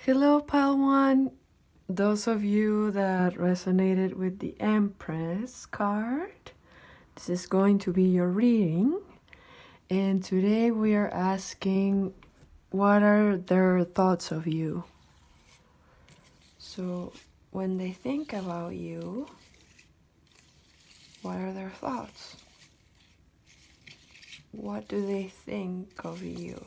Hello, Pile One. Those of you that resonated with the Empress card, this is going to be your reading. And today we are asking, what are their thoughts of you? So when they think about you, what are their thoughts? What do they think of you?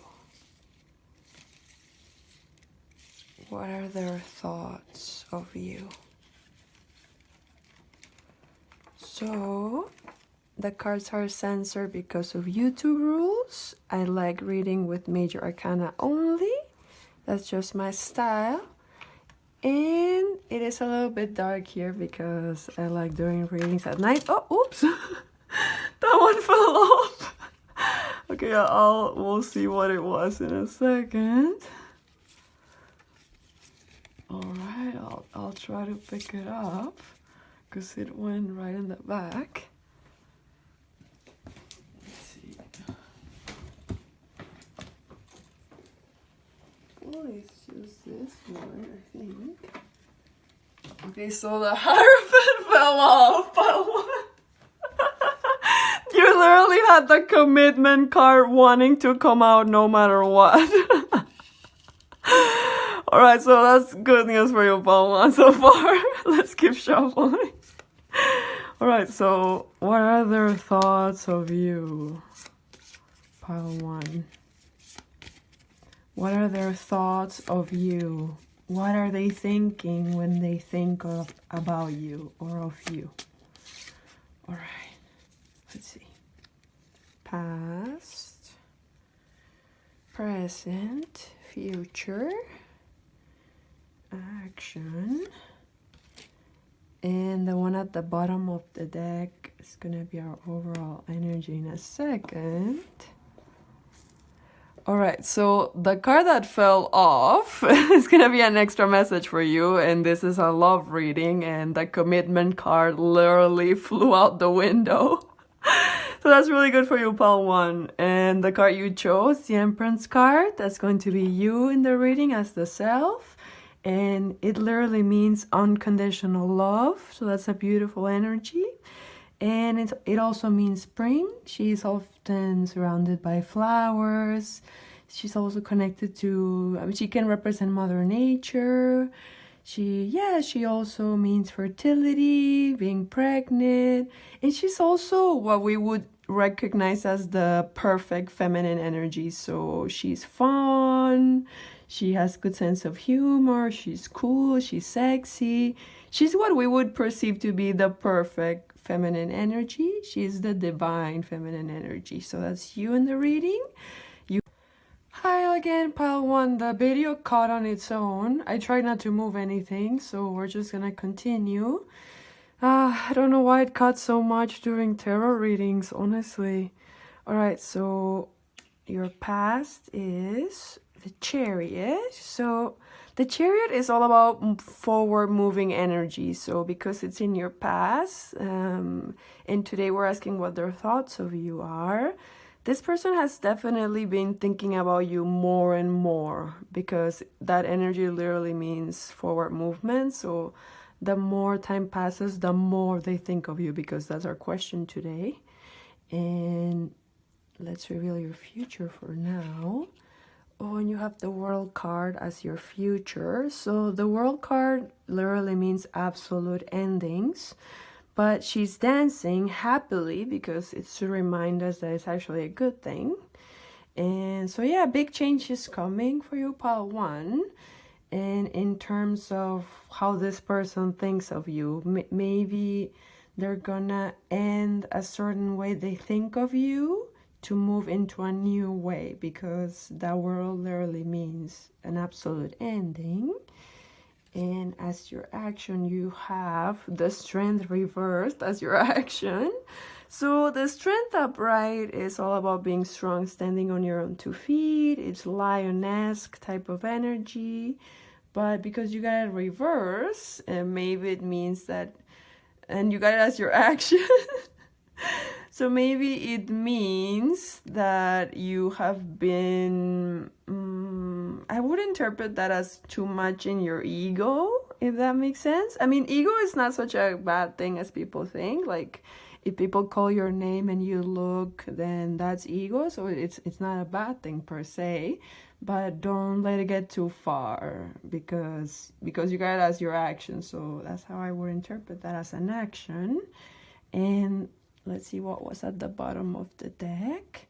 What are their thoughts of you? So, the cards are censored because of YouTube rules. I like reading with major arcana only. That's just my style. And it is a little bit dark here because I like doing readings at night. Oh, oops! That one fell off. Okay, we'll see what it was in a second. Alright, I'll try to pick it up because it went right in the back. Let's see. Oh, it's just this one, I think. Okay, so the Hierophant fell off. You literally had the commitment card wanting to come out no matter what. Alright, so that's good news for you, Pile One, so far. Let's keep shuffling. Alright, so what are their thoughts of you, Pile One? What are their thoughts of you? What are they thinking when they think about you or of you? Alright, let's see. Past, present, future, action, and the one at the bottom of the deck is gonna be our overall energy in a second. Alright, so the card that fell off is gonna be an extra message for you, and this is a love reading, and the commitment card literally flew out the window. So that's really good for you, Pile One. And the card you chose, the Empress card, that's going to be you in the reading as the self. And it literally means unconditional love. So that's a beautiful energy. And it also means spring. She's often surrounded by flowers. She's also connected to, she can represent Mother Nature. She also means fertility, being pregnant. And she's also what we would recognize as the perfect feminine energy. So she's fun. She has good sense of humor. She's cool. She's sexy. She's what we would perceive to be the perfect feminine energy. She's the divine feminine energy. So that's you in the reading. Hi again, Pile One. The video caught on its own. I tried not to move anything, so we're just gonna continue. I don't know why it cut so much during tarot readings, honestly. Alright, so your past is the Chariot. So the Chariot is all about forward moving energy. So because it's in your past, and today we're asking what their thoughts of you are. This person has definitely been thinking about you more and more because that energy literally means forward movement. So the more time passes, the more they think of you, because that's our question today. And let's reveal your future for now. Oh, and you have the World card as your future. So the World card literally means absolute endings. But she's dancing happily because it's to remind us that it's actually a good thing. And so yeah, big change is coming for you, Pile One. And in terms of how this person thinks of you, maybe they're gonna end a certain way they think of you to move into a new way, because that world literally means an absolute ending. And as your action, you have the Strength reversed as your action. So the Strength upright is all about being strong, standing on your own 2 feet. It's lioness type of energy. But because you got it reverse, maybe it means that, and you got it as your action. So maybe it means that you have been I would interpret that as too much in your ego, if that makes sense. I mean, ego is not such a bad thing as people think. Like, if people call your name and you look, then that's ego. So it's not a bad thing per se, but don't let it get too far because you got it as your action. So that's how I would interpret that, as an action. And let's see what was at the bottom of the deck.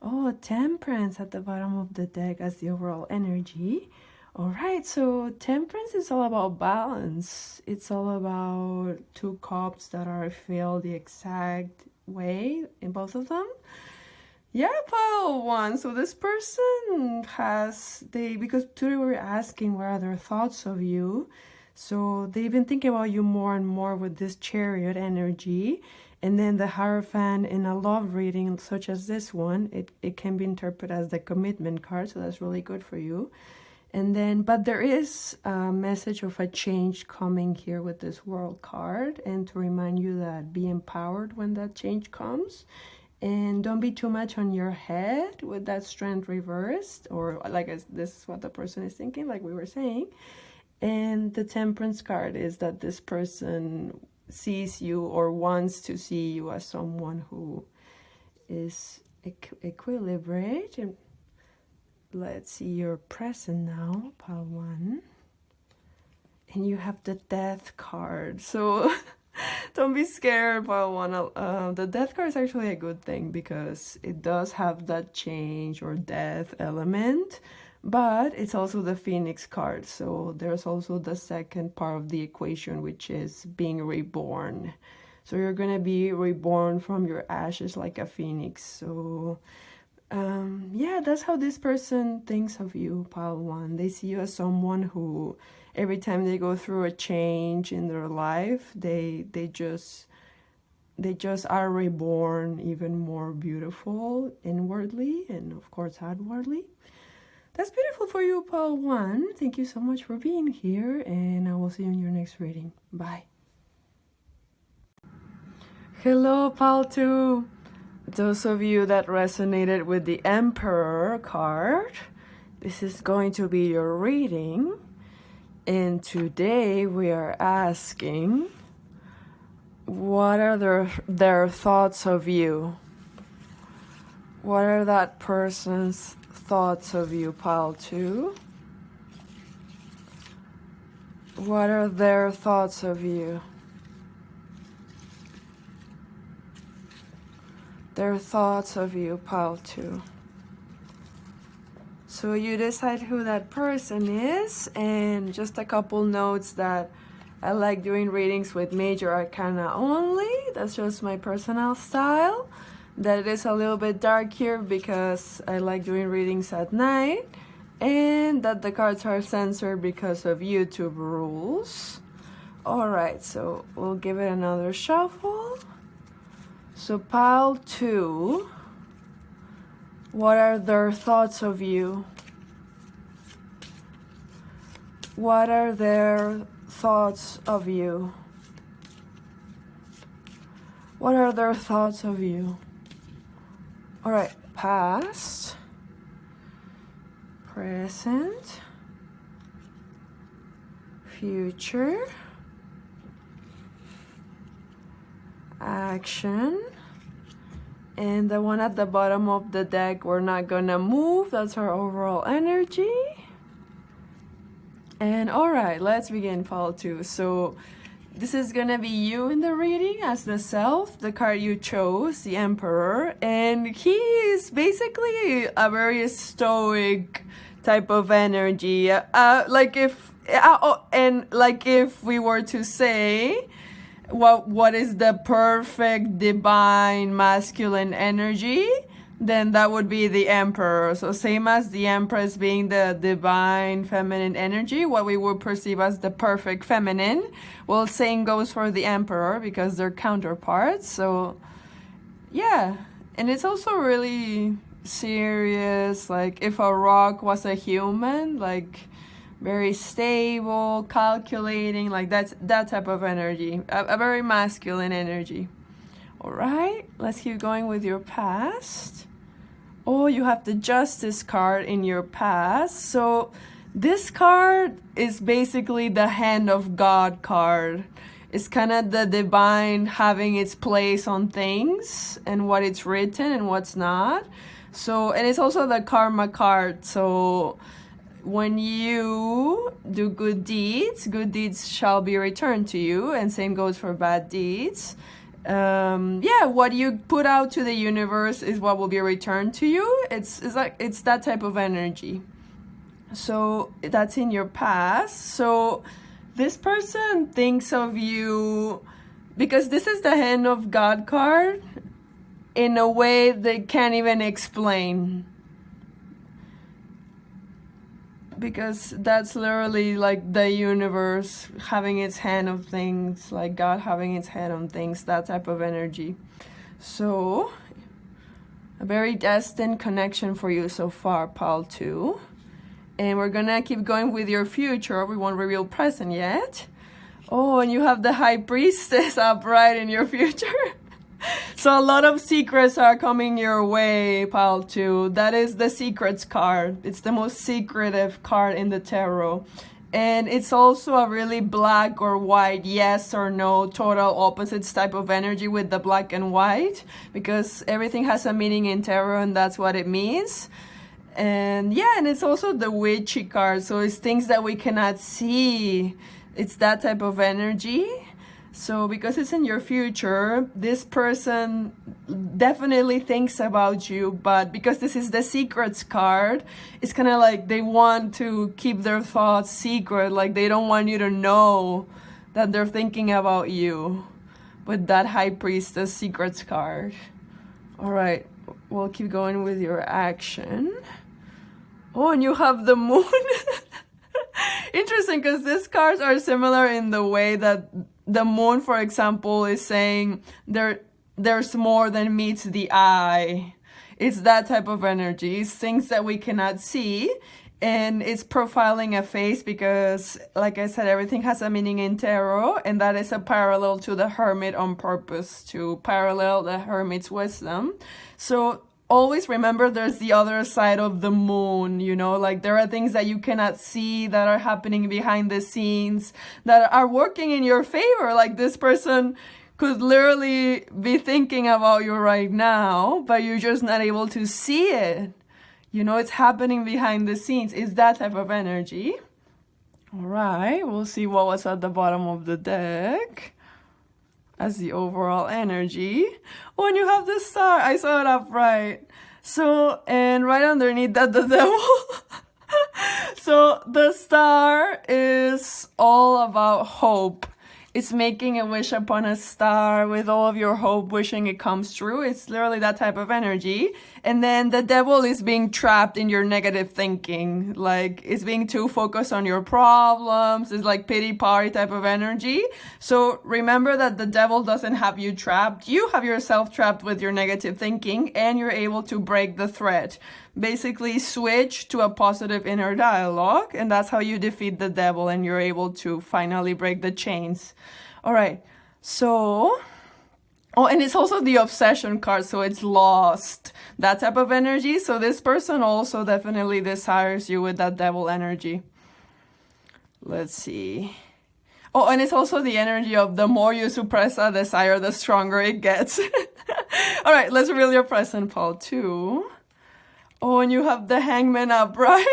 Oh, Temperance at the bottom of the deck as the overall energy. All right, so Temperance is all about balance. It's all about two cups that are filled the exact way in both of them. Yeah, pile one. So this person because today we were asking what are their thoughts of you. So they've been thinking about you more and more with this Chariot energy. And then the Hierophant in a love reading, such as this one, it can be interpreted as the commitment card. So that's really good for you. And then, but there is a message of a change coming here with this World card. And to remind you that be empowered when that change comes. And don't be too much on your head with that Strength reversed. Or like this is what the person is thinking, like we were saying. And the Temperance card is that this person sees you or wants to see you as someone who is equilibrated. Let's see your present now, pile one. And you have the Death card. So don't be scared, pile one. The Death card is actually a good thing because it does have that change or death element. But it's also the Phoenix card, so there's also the second part of the equation, which is being reborn. So you're going to be reborn from your ashes like a phoenix. So, yeah, that's how this person thinks of you, pile one. They see you as someone who, every time they go through a change in their life, they just are reborn even more beautiful inwardly and, of course, outwardly. That's beautiful for you, pile one. Thank you so much for being here, and I will see you in your next reading. Bye. Hello, pile two. Those of you that resonated with the Emperor card, this is going to be your reading. And today we are asking, what are their thoughts of you? What are that person's thoughts of you, pile two? What are their thoughts of you? Their thoughts of you, pile two. So you decide who that person is, and just a couple notes that I like doing readings with major arcana only. That's just my personal style. That it is a little bit dark here because I like doing readings at night, and that the cards are censored because of YouTube rules. Alright, so we'll give it another shuffle. So pile two, what are their thoughts of you? What are their thoughts of you? What are their thoughts of you? All right, past, present, future, action, and the one at the bottom of the deck we're not gonna move. That's our overall energy. And all right, let's begin, pile two. So this is gonna be you in the reading as the self, the card you chose, the Emperor, and he is basically a very stoic type of energy. Like if we were to say, what is the perfect divine masculine energy, then that would be the Emperor. So same as the Empress being the divine feminine energy, what we would perceive as the perfect feminine. Well, same goes for the Emperor because they're counterparts. So yeah, and it's also really serious. Like if a rock was a human, like very stable, calculating, like that's that type of energy, a very masculine energy. All right, let's keep going with your past. Oh, you have the Justice card in your past. So this card is basically the Hand of God card. It's kind of the divine having its place on things and what it's written and what's not. So, and it's also the Karma card. So when you do good deeds shall be returned to you, and same goes for bad deeds. Yeah, what you put out to the universe is what will be returned to you. It's that type of energy. So that's in your past. So this person thinks of you, because this is the Hand of God card, in a way they can't even explain. Because that's literally like the universe having its hand on things, like God having its hand on things, that type of energy. So, a very destined connection for you so far, Pal 2. And we're gonna keep going with your future. We won't reveal present yet. Oh, and you have the High Priestess upright in your future. So a lot of secrets are coming your way, Pal 2. That is the Secrets card. It's the most secretive card in the tarot. And it's also a really black or white, yes or no, total opposites type of energy with the black and white. Because everything has a meaning in tarot, and that's what it means. And yeah, and it's also the Witchy card. So it's things that we cannot see. It's that type of energy. So because it's in your future, this person definitely thinks about you, but because this is the Secrets card, it's kind of like they want to keep their thoughts secret, like they don't want you to know that they're thinking about you with that High Priestess Secrets card. All right, we'll keep going with your action. Oh, and you have the Moon. Interesting, because these cards are similar in the way that the Moon, for example, is saying there's more than meets the eye. It's that type of energy. It's things that we cannot see. And it's profiling a face because, like I said, everything has a meaning in tarot. And that is a parallel to the Hermit on purpose, to parallel the Hermit's wisdom. So always remember there's the other side of the Moon, you know, like there are things that you cannot see that are happening behind the scenes that are working in your favor. Like this person could literally be thinking about you right now, but you're just not able to see it. You know, it's happening behind the scenes. It's that type of energy. All right, we'll see what was at the bottom of the deck as the overall energy. Oh, and you have the Star. I saw it upright. So, and right underneath that, the Devil. So the Star is all about hope. It's making a wish upon a star with all of your hope, wishing it comes true. It's literally that type of energy. And then the Devil is being trapped in your negative thinking. Like, it's being too focused on your problems. It's like pity party type of energy. So remember that the Devil doesn't have you trapped. You have yourself trapped with your negative thinking, and you're able to break the thread. Basically switch to a positive inner dialogue, and that's how you defeat the Devil, and you're able to finally break the chains. All right, so, oh, and it's also the Obsession card, so it's lost, that type of energy. So this person also definitely desires you with that Devil energy. Let's see. Oh, and it's also the energy of the more you suppress a desire, the stronger it gets. All right, let's reveal your present, Paul, too. Oh, and you have the Hangman upright.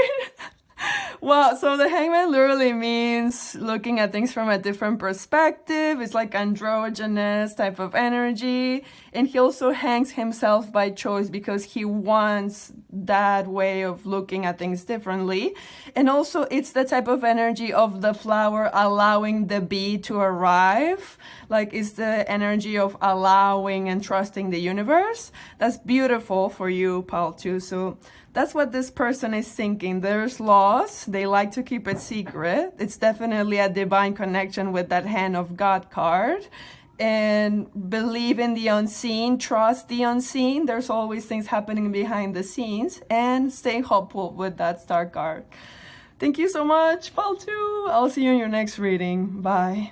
Wow, so the Hangman literally means looking at things from a different perspective. It's like androgynous type of energy. And he also hangs himself by choice because he wants that way of looking at things differently. And also it's the type of energy of the flower allowing the bee to arrive. Like it's the energy of allowing and trusting the universe. That's beautiful for you, Paul, too. So that's what this person is thinking. There's loss. They like to keep it secret. It's definitely a divine connection with that Hand of God card. And believe in the unseen, trust the unseen. There's always things happening behind the scenes. And stay hopeful with that Star card. Thank you so much, Paul 2. I'll see you in your next reading. Bye.